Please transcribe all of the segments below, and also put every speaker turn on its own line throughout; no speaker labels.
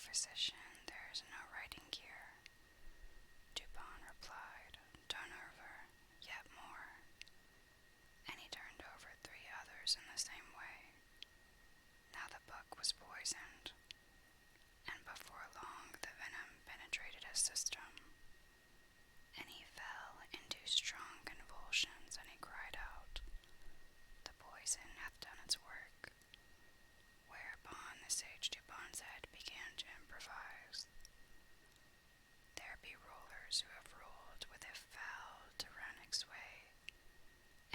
physician, there is no writing here. Dupin replied, turn over, yet more. And he turned over 3 others in the same way. Now the book was poisoned, and before long the venom penetrated his system, and he fell into strong convulsions, and he cried out, the poison hath done its work. Whereupon the sage Dupin's head began to improvise. There be rulers who have ruled with a foul, tyrannic sway,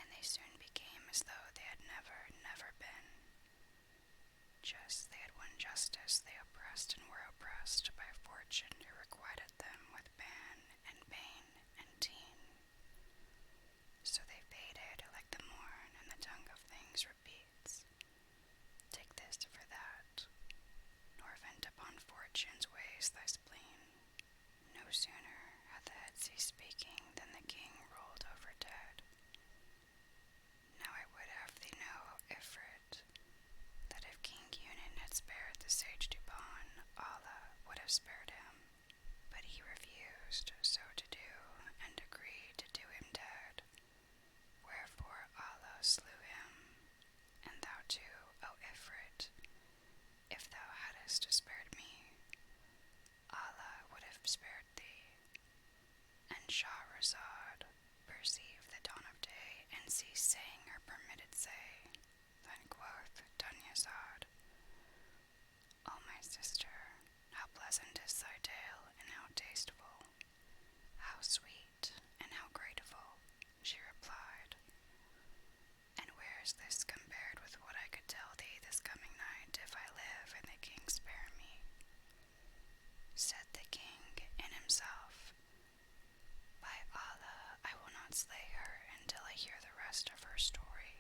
and they soon became as though they had never been. Just they had won justice, they oppressed and were oppressed by fortune who requited them with ban and bane and teen. So they faded like the morn, and the tongue of things repeats, take this for that, nor vent upon fortune's ways thy spleen. No sooner had the head ceased speaking than the king rolled over dead. Now I would have thee know, O Ifrit, that if King Unin had spared the sage Dupin, Allah would have spared him. But he refused so to do, and agreed to do him dead. Wherefore Allah slew him, and thou too, O Ifrit, if thou hadst spared me, Allah would have spared thee. And Shahrazad perceived the dawn of day, and ceased saying her permitted say. Then quoth Dunyazad, O my sister, how pleasant is thy tale, and how tasteful, how sweet, and how grateful. She replied, and where is this compared with what I could tell thee this coming night, if I live and the king spare me? Said the king in himself, by Allah, I will not slay her until I hear the rest of her story,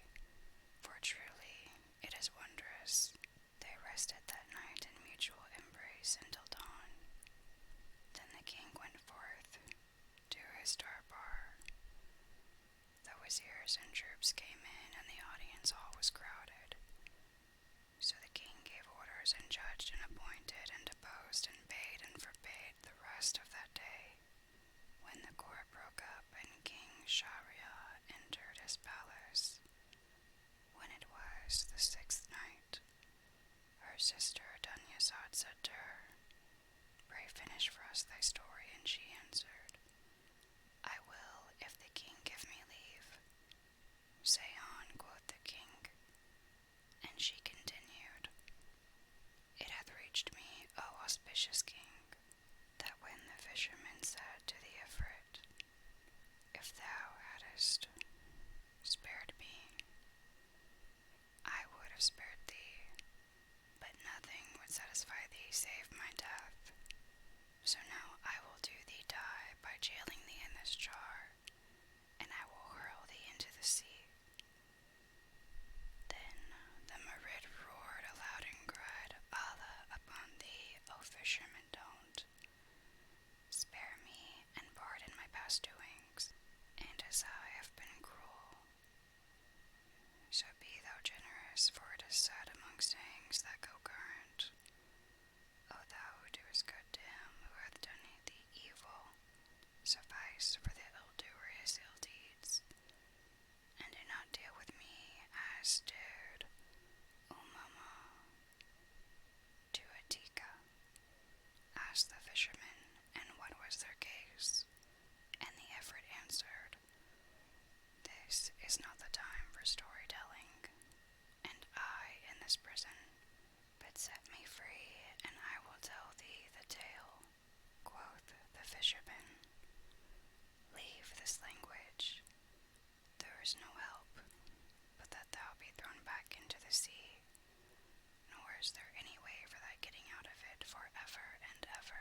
for truly it is wondrous. They rested that night in mutual embrace until dawn. Then the king went forth to his darbar. The wazirs and troops came in, and the audience hall was crowded. So the king gave orders, and judged, and appointed, and deposed, and bade and forbade the rest of that day. When the court broke up, and King Shahryar entered his palace, when it was the 6th night, her sister Dunyazad said to her, pray finish for us thy story. And she answered, I will, if the king give me leave. Say on, quoth the king. And she continued, it hath reached me, O auspicious king, that when the fisherman said to the Ifrit, if thou hadst spared me, I would have spared thee, but nothing would satisfy thee save my death. So now I will do thee die by jailing thee in this jar, and I will hurl thee into the sea. Then the Marid roared aloud and cried, Allah upon thee, O fisherman, don't. Spare me and pardon my past doings, and as I have been cruel, so be thou generous, for it is said among sayings that go current, O thou who doest good to him who hath done thee evil, suffice for the ill-doer his ill deeds, and do not deal with me as did Umama to Atika. Asked the fisherman, and what was their case? And the Ifrit answered, this is not the time for storytelling, and I in this prison, but set me free, and I will tell thee the tale. Quoth the fisherman, leave this language. There is no help but that thou be thrown back into the sea, nor is there any way for thy getting out of it for ever and ever.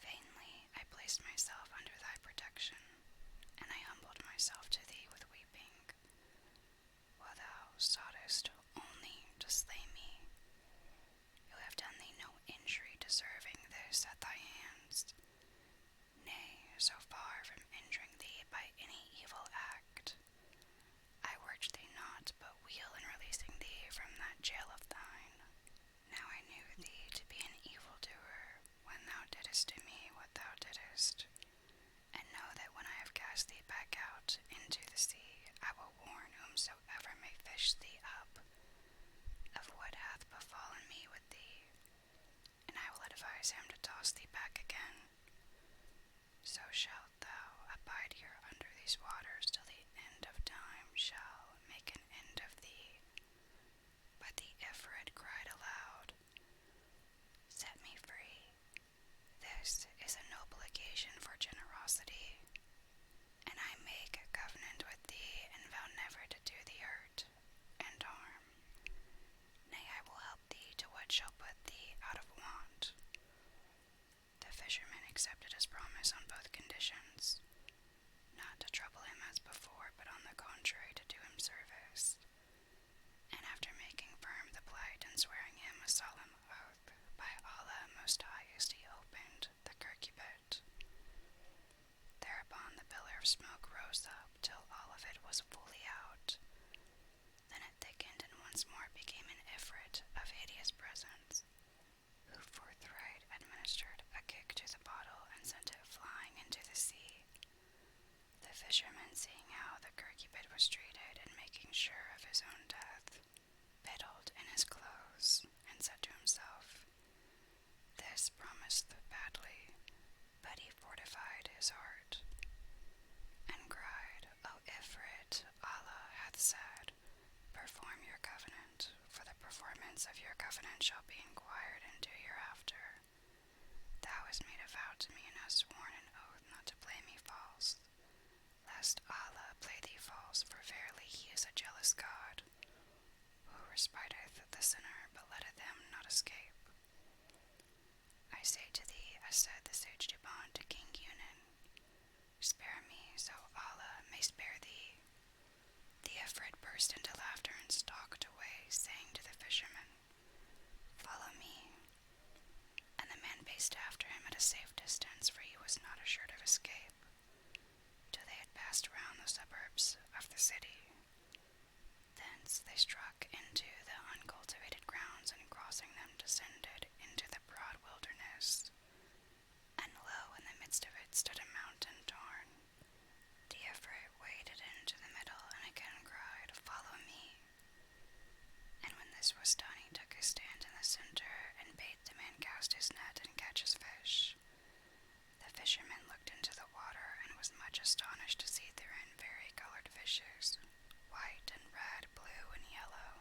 Vainly I placed myself under thy protection, and I humbled myself to thee with weeping, while thou soughtest only to slay me, who have done thee no injury deserving this at thy hands. Nay, so far from injuring thee by any evil act, I urged thee not but weal in releasing thee from that jail of thine. Now I knew thee to be an So shalt thou abide here under these waters till the end of time shall make an end of thee. But the Ifrit cried aloud, Set me free. This is a noble occasion for generosity, and I make a covenant with thee and vow never to do thee hurt and harm. Nay, I will help thee to what shall put thee out of want. The fisherman accepted his promise on both conditions, not to trouble him as before, but on the contrary to do him service. And after making firm the plight and swearing him a solemn oath, by Allah Most Highest he opened the curcubit. Thereupon the pillar of smoke rose up till all of it was fully out. Then it thickened and once more became an Ifrit of hideous presence, who forthright administered a kick to the bottle and sent it flying into the sea. The fisherman, seeing how the curcubit was treated and making sure of his own death, piddled in his clothes and said to himself, This promised badly, but he fortified his heart, and cried, O Ifrit, Allah hath said, Perform your covenant, for the performance of your covenant shall be inquired into hereafter. Thou hast made a vow to me and hast sworn an oath not to play me false, lest Allah play thee false, for verily he is a jealous God, who respiteth the sinner, but letteth him not escape. I say to thee, as said the sage Duban to King Yunan, Spare me, so Allah may spare thee. The Ifrit burst into laughter and stalked away, saying to the fisherman, Follow me. And the man paced after him at a safe distance, for he was not assured of escape, till they had passed round the suburbs of the city. Thence they struck into the uncultivated grounds, and crossing them descended into the broad wilderness. And lo, in the midst of it stood a mountain torn. The Ifrit waded into the middle and again cried, Follow me. And when this was done, he took his stand in the center and bade the man cast his net and catch his fish. The fisherman looked into the water and was much astonished to see therein vari-colored fishes, white and red, blue and yellow.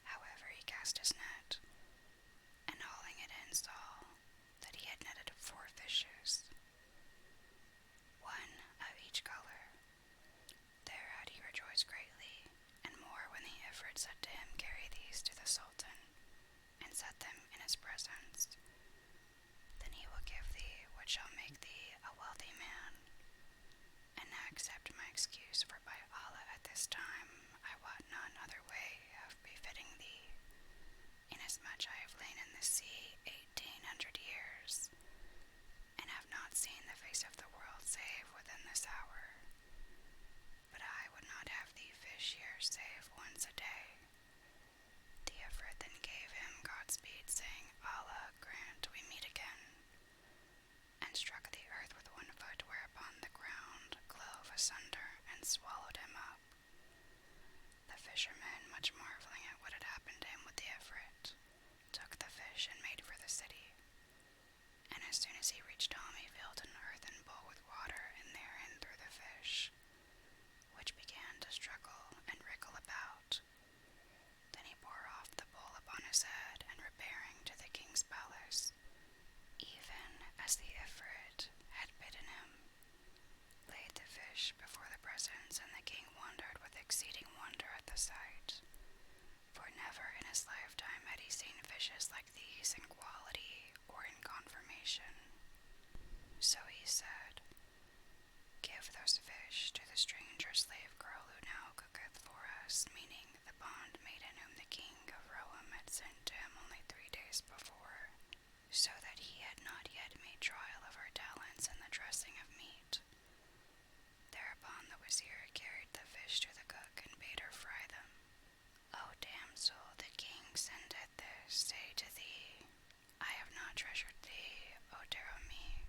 However, he cast his net, and hauling it in saw that he had netted 4 fishes, one of each color. Thereat he rejoiced greatly, and more when the Ifrit said to him, Carry these to the Sultan, and set them in his presence. Then he will give thee what shall make thee a wealthy man. And now accept my excuse, for by Allah at this time I wot none other way of befitting thee, inasmuch I have lain in the sea 1800 years, and have not seen the face of the world save within this hour. But I would not have thee fish here save once a day. The Ifrit then gave him Godspeed, saying, Allah grant we meet again, and struck the earth with one foot, whereupon the ground clove asunder and swallowed him up. The fisherman, much marveling at what had happened to him with the Ifrit, took the fish and made for the city. And as soon as he reached home, he filled an earthen bowl with water, and therein threw the fish, which began to struggle and wriggle about. Then he bore off the bowl upon his head, and repairing to the king's palace, even as the Ifrit had bidden him, laid the fish before the presence, and the king wondered with exceeding wonder at the sight, for never in his lifetime had he seen fishes like these in quality or in conformation. So he said, Give those fish to the stranger slave girl who now cooketh for us, meaning the bondmaiden whom the king of Roum had sent to him only 3 days before, so that he had not yet made trial of her talents in the dressing of meat. Thereupon the wazir carried the fish to the cook and bade her fry them. O damsel, the king sendeth this, say to thee, I have not treasured thee, O dear me,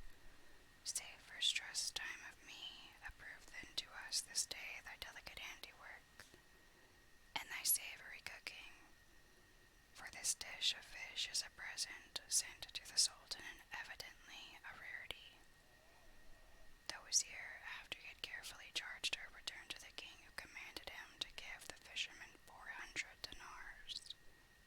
save for stress time of me, approve then to us this day thy delicate handiwork, and thy savory cooking. For this dish of fish is a present sent to the Sultan, and evidently a rarity. vizier, after he had carefully charged her, returned to the king, who commanded him to give the fisherman 400 dinars.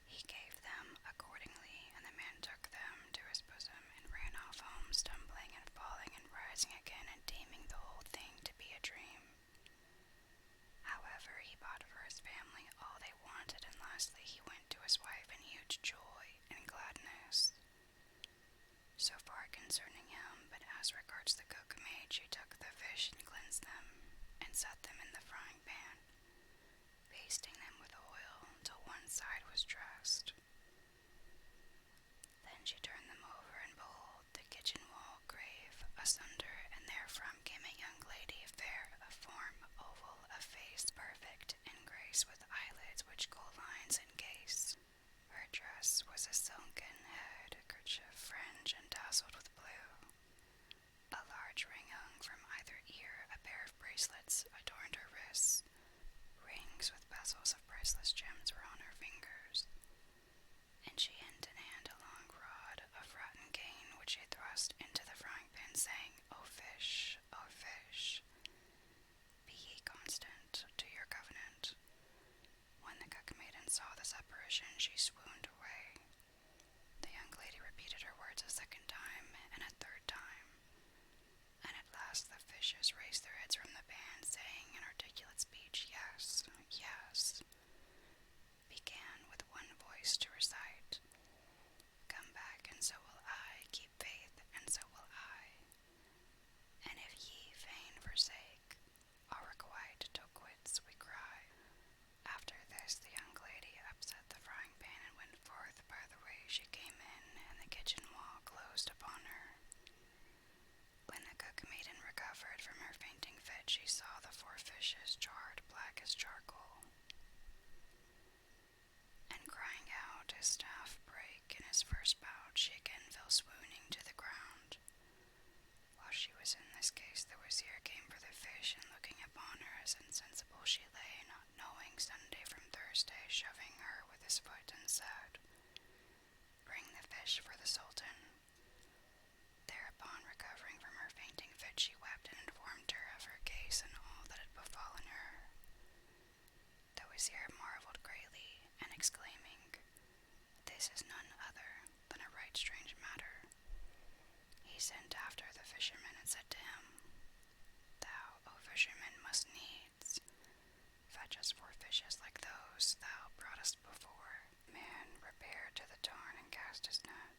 He gave them accordingly, and the man took them to his bosom and ran off home, stumbling and falling and rising again, and deeming the whole thing to be a dream. However, he bought for his family all they wanted, and lastly he went to his wife in huge joy and gladness. So far concerning him, but as regards the cook-maid, she took the fish and cleansed them, and set them in the frying pan, basting them with oil till one side was dressed. Then she turned them over, and behold, the kitchen wall grave asunder, and therefrom came a young lady, fair of form, oval of face, perfect in grace, with eyelids which gold lines encase. Her dress was a silken head kerchief, fringed and tasselled with blue. A large ring hung from either ear, a pair of bracelets adorned her wrists. Rings with bezels of priceless gems were on her fingers, and she held in hand a long rod of rotten cane, which she thrust into the frying pan, saying, O fish, be ye constant to your covenant. When the cook-maiden saw this apparition, she swooned away. The young lady repeated her words a second time, and a third time, and at last the fishes raised their heads from the pan, saying in articulate speech, Yes, yes, began with one voice to recite, Come back, and so will I, keep faith, and so will I, and if ye fain forsake, all requite till quits we cry. After this, the young lady upset the frying pan and went forth by the way she came in, and the kitchen wall closed upon her. When the cook-maiden recovered from her fainting fit, she saw the 4 fishes charred black as charcoal, and crying out, his staff brake in his first bout, she again fell swooning to the ground. While she was in this case, the vizier came for the fish, and looking upon her as insensible she lay, not knowing Sunday from Thursday, shoving her with his foot, and said, Bring the fish for the Sultan. Thereupon, recovering from her fainting fit, she wept and informed her of her case and all that had befallen her. The vizier marveled greatly, and exclaiming, This is none other than a right strange matter, he sent after the fisherman and said to him, Thou, O fisherman, must needs fetch us 4 fishes like those thou broughtest before. Man repaired to the tarn and cast his net.